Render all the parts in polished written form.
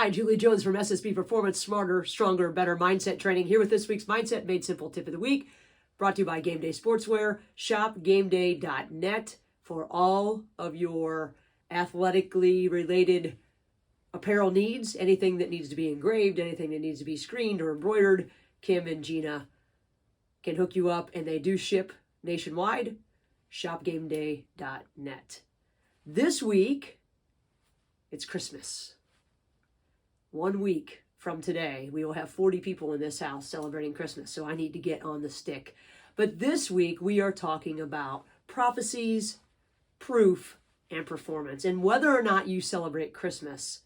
Hi, Julie Jones from SSB Performance, Smarter, Stronger, Better Mindset Training, here with this week's Mindset Made Simple Tip of the Week, brought to you by Game Day Sportswear. Shop GameDay.net for all of your athletically related apparel needs, anything that needs to be engraved, anything that needs to be screened or embroidered. Kim and Gina can hook you up, and they do ship nationwide. ShopGameDay.net. This week, it's Christmas. 1 week from today, we will have 40 people in this house celebrating Christmas, so I need to get on the stick. But this week, we are talking about prophecies, proof, and performance. And whether or not you celebrate Christmas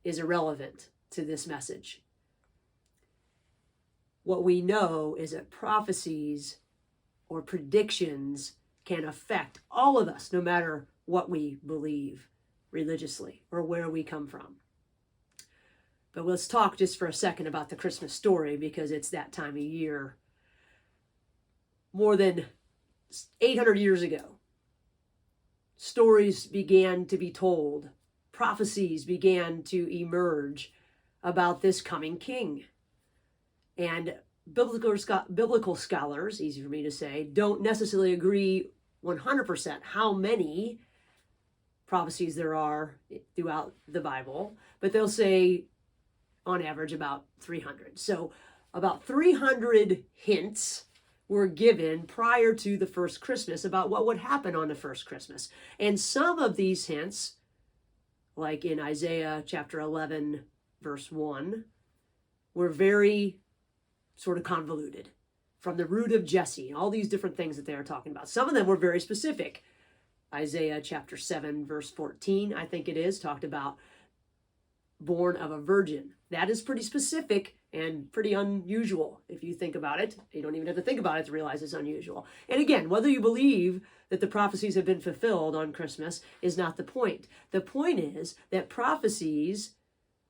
is irrelevant to this message. What we know is that prophecies or predictions can affect all of us, no matter what we believe religiously or where we come from. But let's talk just for a second about the Christmas story, because it's that time of year. More than 800 years ago, stories began to be told, prophecies began to emerge about this coming king. And biblical scholars, easy for me to say, don't necessarily agree 100% how many prophecies there are throughout the Bible, but they'll say on average about 300. So about 300 hints were given prior to the first Christmas about what would happen on the first Christmas. And some of these hints, like in Isaiah chapter 11, verse 1, were very sort of convoluted, from the root of Jesse, and all these different things that they are talking about. Some of them were very specific. Isaiah chapter 7, verse 14, I think it is, talked about born of a virgin. That is pretty specific and pretty unusual if you think about it. You don't even have to think about it to realize it's unusual. And again, whether you believe that the prophecies have been fulfilled on Christmas is not the point. The point is that prophecies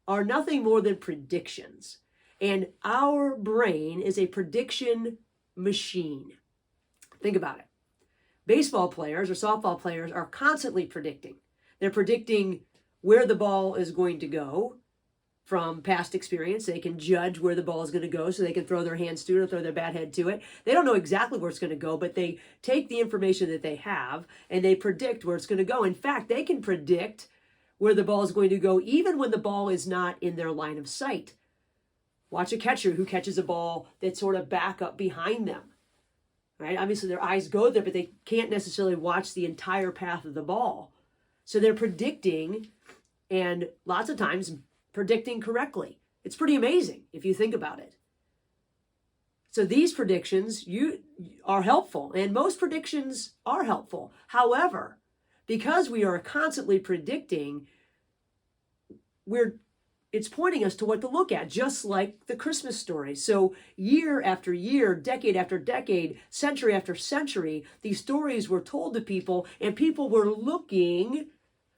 are nothing more than predictions. And our brain is a prediction machine. Think about it. Baseball players or softball players are constantly predicting. They're predicting where the ball is going to go from past experience. They can judge where the ball is going to go, so they can throw their hands to it or throw their bat head to it. They don't know exactly where it's going to go, but they take the information that they have and they predict where it's going to go. In fact, they can predict where the ball is going to go even when the ball is not in their line of sight. Watch a catcher who catches a ball that's sort of back up behind them. Right? Obviously, their eyes go there, but they can't necessarily watch the entire path of the ball. So they're predicting, and lots of times predicting correctly. It's pretty amazing if you think about it. So these predictions are helpful, and most predictions are helpful. However, because we are constantly predicting, it's pointing us to what to look at, just like the Christmas story. So year after year, decade after decade, century after century, these stories were told to people, and people were looking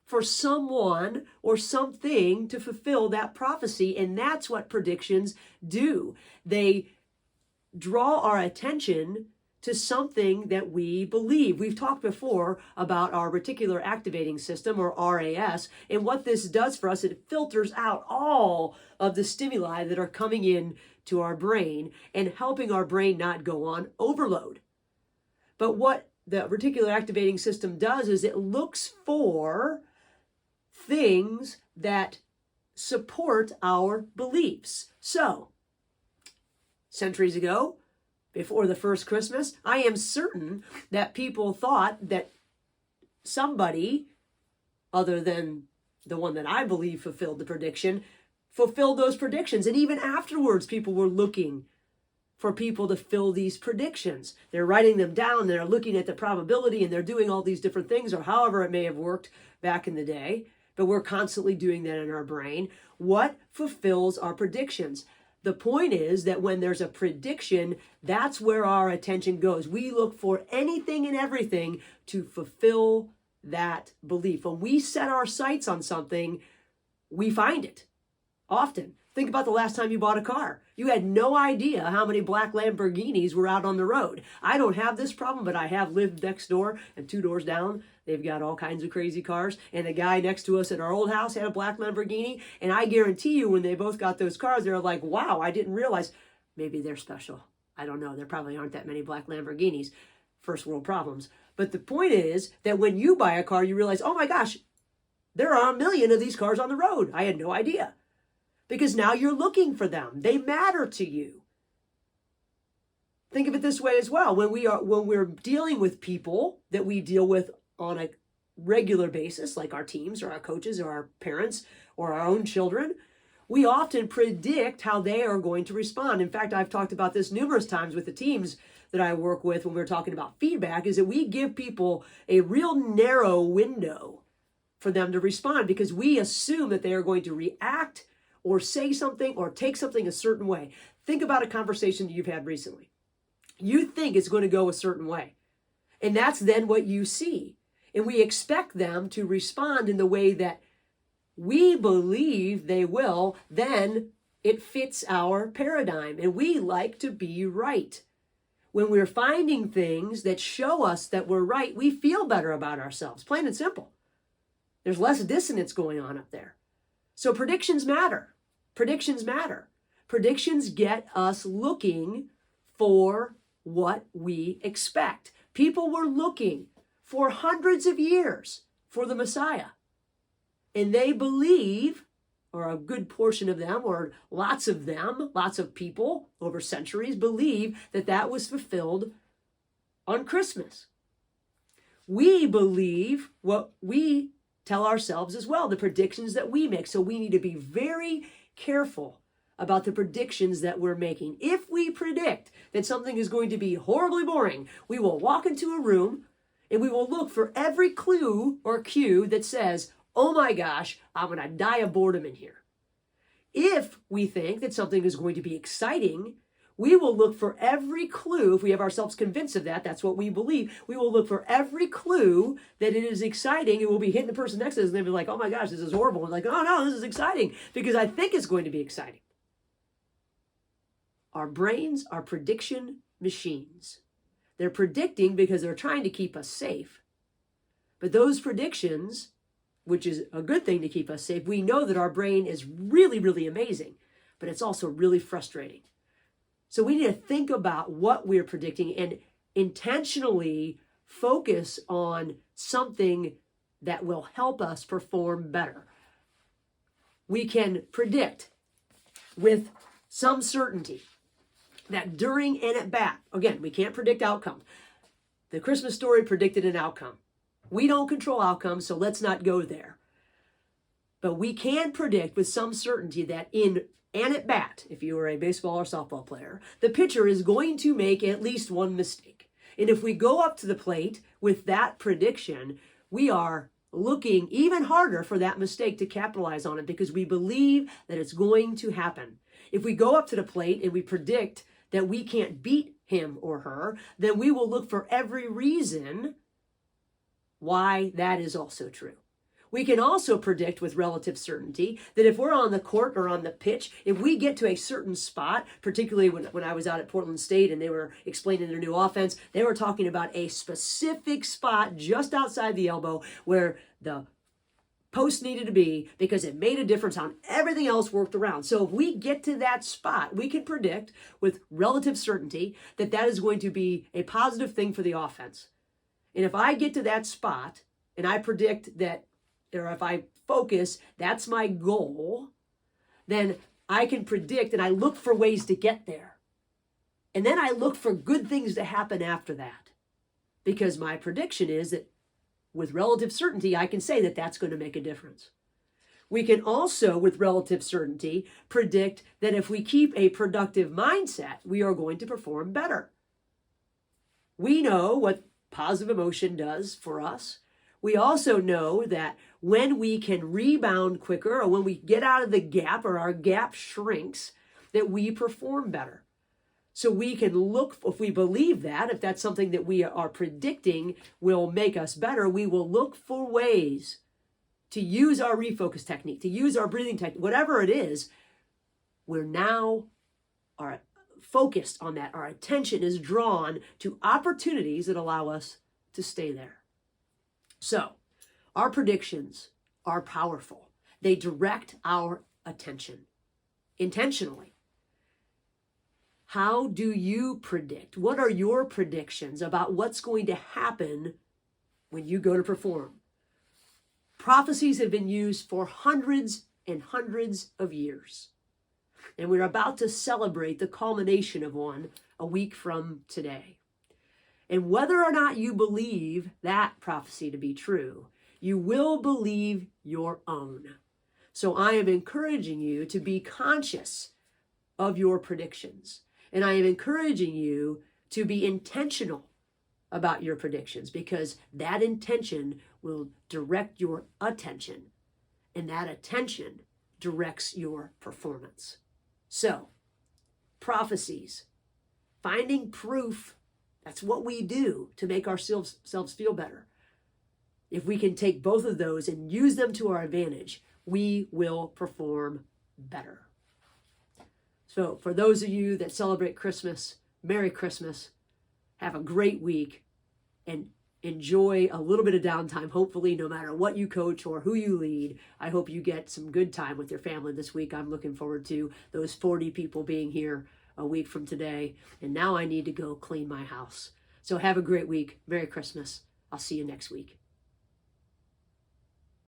for someone or something to fulfill that prophecy. And that's what predictions do. They draw our attention to something that we believe. We've talked before about our reticular activating system, or RAS, and what this does for us, it filters out all of the stimuli that are coming in to our brain and helping our brain not go on overload. But what the reticular activating system does is it looks for things that support our beliefs. So, centuries ago, before the first Christmas, I am certain that people thought that somebody other than the one that I believe fulfilled the prediction, fulfilled those predictions. And even afterwards, people were looking for people to fill these predictions. They're writing them down, they're looking at the probability, and they're doing all these different things, or however it may have worked back in the day. But we're constantly doing that in our brain. What fulfills our predictions? The point is that when there's a prediction, that's where our attention goes. We look for anything and everything to fulfill that belief. When we set our sights on something, we find it. often. Think about the last time you bought a car. You had no idea how many black Lamborghinis were out on the road. I don't have this problem, but I have lived next door and 2 doors down. They've got all kinds of crazy cars. And the guy next to us at our old house had a black Lamborghini. And I guarantee you when they both got those cars, they were like, wow, I didn't realize. Maybe they're special. I don't know. There probably aren't that many black Lamborghinis. First world problems. But the point is that when you buy a car, you realize, oh my gosh, there are 1 million of these cars on the road. I had no idea. Because now you're looking for them. They matter to you. Think of it this way as well. When we're dealing with people that we deal with on a regular basis, like our teams or our coaches or our parents or our own children, we often predict how they are going to respond. In fact, I've talked about this numerous times with the teams that I work with when we're talking about feedback, is that we give people a real narrow window for them to respond because we assume that they are going to react or say something or take something a certain way. Think about a conversation that you've had recently. You think it's going to go a certain way. And that's then what you see. And we expect them to respond in the way that we believe they will. Then it fits our paradigm. And we like to be right. When we're finding things that show us that we're right, we feel better about ourselves. Plain and simple. There's less dissonance going on up there. So predictions matter. Predictions matter. Predictions get us looking for what we expect. People were looking for hundreds of years for the Messiah. And they believe, or a good portion of them, or lots of them, lots of people over centuries believe that that was fulfilled on Christmas. We believe what we tell ourselves as well, the predictions that we make. So we need to be very careful about the predictions that we're making. If we predict that something is going to be horribly boring, we will walk into a room and we will look for every clue or cue that says, oh my gosh, I'm going to die of boredom in here. If we think that something is going to be exciting, we will look for every clue. If we have ourselves convinced of that, that's what we believe. We will look for every clue that it is exciting. It will be hitting the person next to us and they'll be like, oh my gosh, this is horrible. And like, oh no, this is exciting because I think it's going to be exciting. Our brains are prediction machines. They're predicting because they're trying to keep us safe. But those predictions, which is a good thing to keep us safe, we know that our brain is really, really amazing, but it's also really frustrating. So we need to think about what we're predicting and intentionally focus on something that will help us perform better. We can predict with some certainty that during and at bat, again, we can't predict outcomes. The Christmas Story predicted an outcome. We don't control outcomes, so let's not go there. But we can predict with some certainty that in and at bat, if you were a baseball or softball player, the pitcher is going to make at least one mistake. And if we go up to the plate with that prediction, we are looking even harder for that mistake to capitalize on it because we believe that it's going to happen. If we go up to the plate and we predict that we can't beat him or her, then we will look for every reason why that is also true. We can also predict with relative certainty that if we're on the court or on the pitch, if we get to a certain spot, particularly when I was out at Portland State and they were explaining their new offense, they were talking about a specific spot just outside the elbow where the post needed to be because it made a difference on everything else worked around. So if we get to that spot, we can predict with relative certainty that that is going to be a positive thing for the offense. And if I get to that spot and I predict that, or if I focus, that's my goal, then I can predict and I look for ways to get there. And then I look for good things to happen after that. Because my prediction is that with relative certainty, I can say that that's going to make a difference. We can also, with relative certainty, predict that if we keep a productive mindset, we are going to perform better. We know what positive emotion does for us. We also know that when we can rebound quicker or when we get out of the gap or our gap shrinks, that we perform better. So we can look, if we believe that, if that's something that we are predicting will make us better, we will look for ways to use our refocus technique, to use our breathing technique, whatever it is, we're now are focused on that. Our attention is drawn to opportunities that allow us to stay there. So, our predictions are powerful. They direct our attention intentionally. How do you predict? What are your predictions about what's going to happen when you go to perform? Prophecies have been used for hundreds and hundreds of years. And we're about to celebrate the culmination of one a week from today. And whether or not you believe that prophecy to be true, you will believe your own. So I am encouraging you to be conscious of your predictions. And I am encouraging you to be intentional about your predictions, because that intention will direct your attention, and that attention directs your performance. So, prophecies, finding proof, that's what we do to make ourselves feel better. If we can take both of those and use them to our advantage, we will perform better. So for those of you that celebrate Christmas, Merry Christmas. Have a great week and enjoy a little bit of downtime. Hopefully, no matter what you coach or who you lead, I hope you get some good time with your family this week. I'm looking forward to those 40 people being here a week from today. And now I need to go clean my house. So have a great week. Merry Christmas. I'll see you next week.